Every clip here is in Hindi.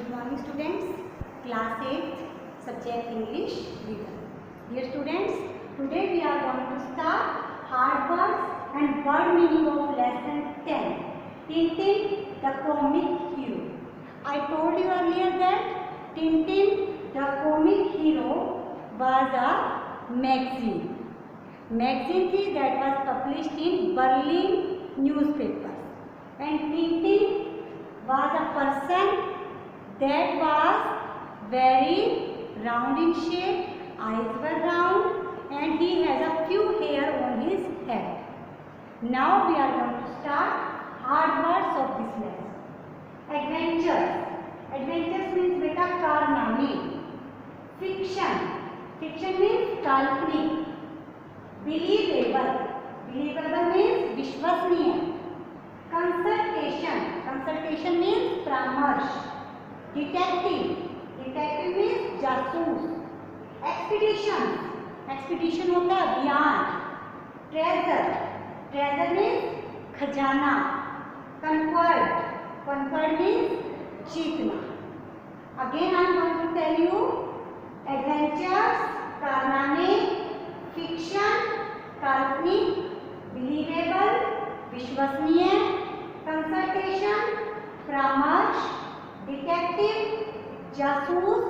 Good morning students, class 8 subject English reader. Dear students, today we are going to start hard words and word meaning of lesson 10. Tintin the comic hero. I told you earlier that Tintin the comic hero was a magazine. Magazine थी that was published in Berlin newspapers. And Tintin was a person that was very round in shape, eyes were round, and he has a few hair on his head. Now we are going to start hard words of this lesson. Adventures. Adventures means beta कारनामे. Fiction. Fiction means काल्पनिक. Believable. Believable means विश्वसनीय. Consultation. Consultation means परामर्श. Detective. Detective means जासूस. Expedition. Expedition होता है अभियान. Treasure. Treasure means खजाना. Conquered. Conquered means जीतना. Again I am going to tell you adventures, कारनामे, fiction, काल्पनिक, believable, विश्वसनीय, कंसल्टेशन, परामर्श, डिटेक्टिव, जासूस,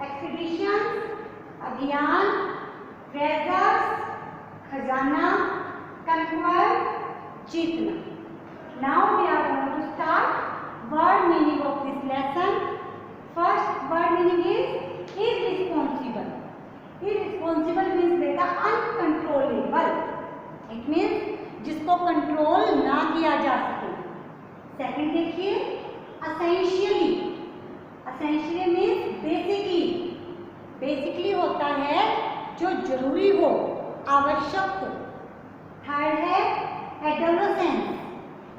एक्सपीडिशन, अभियान, ट्रेजर्स, खजाना, कंक्वर्ड, जीतना. Now we are going to start word meaning of this lesson. First word meaning is irresponsible. Irresponsible means बेटा uncontrollable. It means जिसको कंट्रोल ना किया जा सके. सेकंड देखिए essentially. Essentially means basically. Basically होता है जो जरूरी हो, आवश्यक हो. थर्ड है adolescence.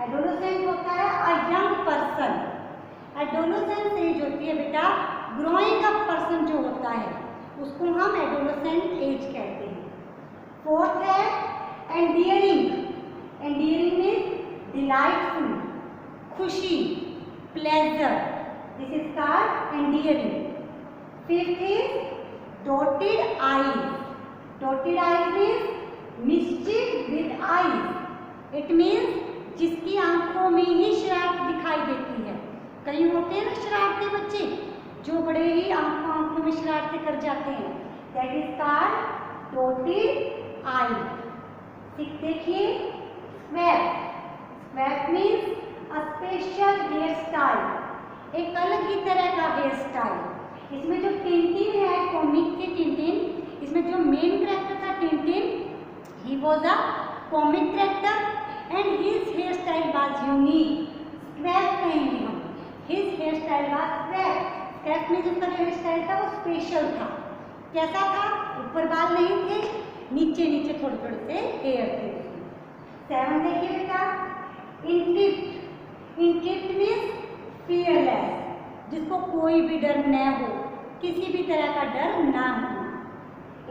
Adolescent होता है a young person. Adolescence age होती है बेटा ग्रोइंग अप पर्सन जो होता है उसको हम एडोलेसेंट एज कहते हैं. फोर्थ है एंडियरिंग. एंडियरिंग मीन्स डिलाइटफुल, खुशी, pleasure. This is called endearing. Fifth is dotted eyes. Dotted eyes means mischief with eyes. It means जिसकी आंखों में ही शरारत दिखाई देती है. कई होते हैं ना शरारती बच्चे जो बड़े ही आंखों में शरारतें कर जाते हैं. That is called dotted i. देखिए swept. Swept means a special hair style. एक अलग ही तरह का हेयर स्टाइल. इसमें जो टिंटिन है कॉमिक के टिंटिन, इसमें जो मेन कैरेक्टर था Tintin, he was a comic character and his hair style was unique. Swept कहेंगे हम. His hair style was swept. Swept में जिसका हेयर स्टाइल था वो स्पेशल था. कैसा था? ऊपर बाल नहीं थे, नीचे नीचे थोड़े थोड़े से हेयर थे. सेवन देखिए बेटा इंट्रिप्ट. इंट्रिप्ट मीन्स फियरलेस, जिसको कोई भी डर न हो, किसी भी तरह का डर ना हो.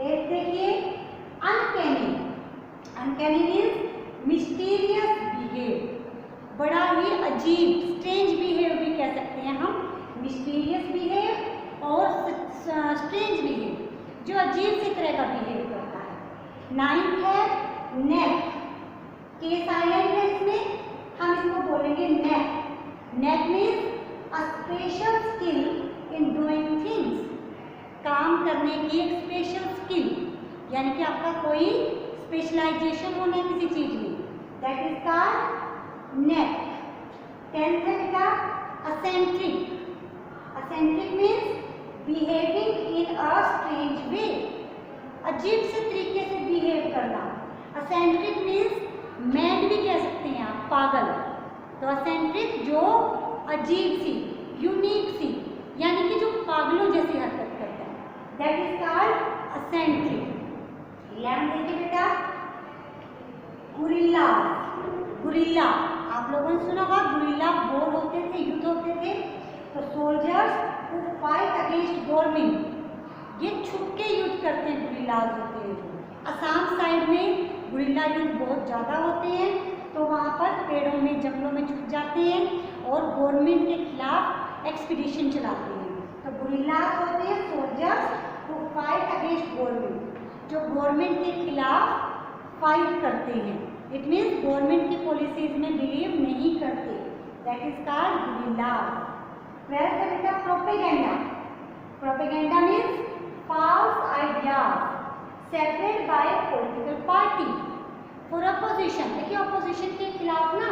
एट देखिए uncanny. Uncanny means mysterious behave. बड़ा ही अजीब स्ट्रेंज बिहेव भी कह सकते हैं हम. मिस्टीरियस बिहेव और स्ट्रेंज बिहेव, जो अजीब सी तरह का बिहेव करता है. नाइन्थ है नेक. के साइलेंट है इसमें, हम इसको बोलेंगे knack. Knack means a special skill in doing things. काम करने की एक स्पेशल स्किल, यानी कि आपका कोई स्पेशलाइजेशन होना है किसी चीज में. That is called neck. Tenth है बेटा eccentric. Eccentric means behaving in a strange वे. अजीब से तरीके से बिहेव करना. असेंट्रिक मीन्स मैड भी कह सकते हैं आप, पागल. तो असेंट्रिक जो अजीब सी, यूनिक सी, यानी कि जो पागलों जैसी हरकत करता है, दैट इज कॉल्ड असेंट्रिक. 11 देखिए बेटा गुरिल्ला. गुरिल्ला आप लोगों ने सुना होगा. गुरिल्ला वो होते थे, युद्ध होते थे. तो soldiers who fight against government, ये छुप के युद्ध करते हैं. गुरिल्लाज होते हैं. असम साइड में गुरिल्ला युद्ध बहुत ज़्यादा होते हैं. तो वहाँ पर पेड़ों में, जंगलों में छुप जाते हैं और गवर्नमेंट के खिलाफ एक्सपीडिशन चलाते हैं। तो गुरिल्लास होते हैं soldiers who fight against government, जो गवर्नमेंट के खिलाफ फाइट करते हैं। इट मीन्स गवर्नमेंट की पॉलिसीज में बिलीव नहीं करते, दैट इज कॉल्ड गुरिल्लास। 12th है बेटा propaganda. Propaganda means false ideas spread by political party for opposition। देखिए ऑपोजिशन के खिलाफ ना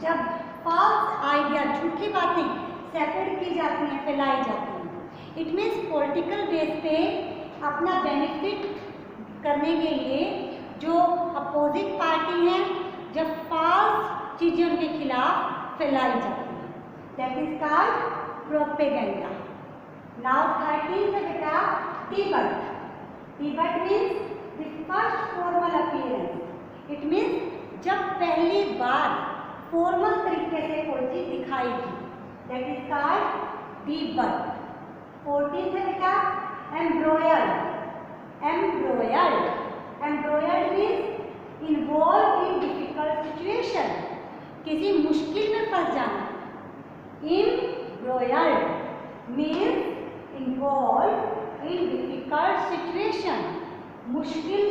जब false idea, झूठी बातें स्प्रेड की जाती हैं, फैलाई जाती हैं, इट मीन्स पॉलिटिकल बेस पे अपना बेनिफिट करने के लिए जो अपोजिट पार्टी है जब false चीजें उनके खिलाफ फैलाई जाती हैं, that is called propaganda. Now 13th है बेटा debut। debut means the first formal appearance। it means जब पहली बार फॉर्मल तरीके से कोई चीज दिखाई दी, that is called debut। 14th है बेटा embroiled। embroiled, embroiled means involved in difficult situation, किसी मुश्किल में फंस जाना। embroiled means involved in difficult situation, मुश्किल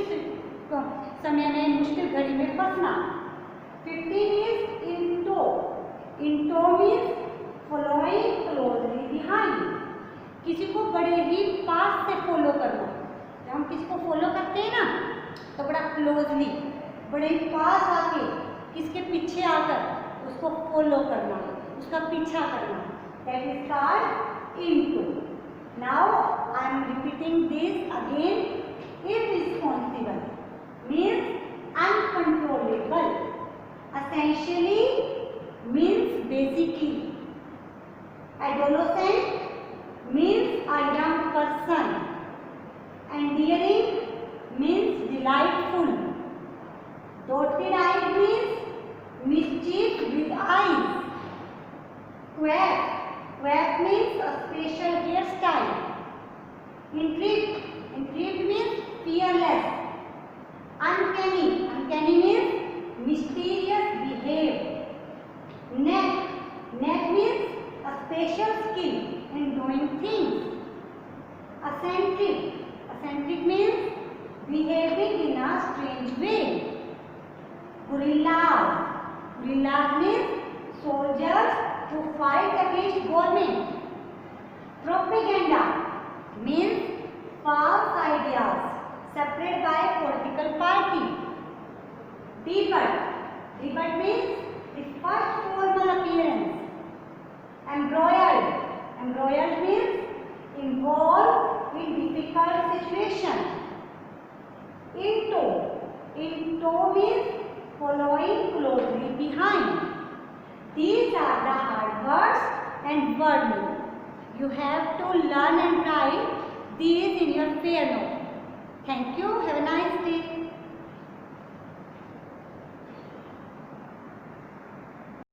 समय में, मुश्किल घड़ी में फंसना। 15 is into। into means following closely behind, किसी को बड़े ही पास से फॉलो करना। जब हम किसी को फॉलो करते हैं ना तो बड़ा क्लोजली, बड़े ही पास आके किसके पीछे आकर उसको फॉलो करना, उसका पीछा करना, that is called into। Now I am repeating this again। Irresponsible means uncontrollable। Essentially means basically। Adolescent means a young person। Endearing means delightful। Dotted eye means mischief with eyes। Quack, quack means a special hairstyle। Intrigued, intrigued means fearless। Uncanny, uncanny means mysterious behave। Knack, knack means a special skill in doing things। Eccentric, eccentric means behaving in a strange way। Guerrillas, guerrillas means soldiers who fight against government। Propaganda means false ideas spread by political party। Debut, debut means the first formal appearance। Embroiled, embroiled means involved in difficult situation। Into, into means following closely behind। These are the hard words and word meaning। You have to learn and write these in your fair note। Thank you. Have a nice day.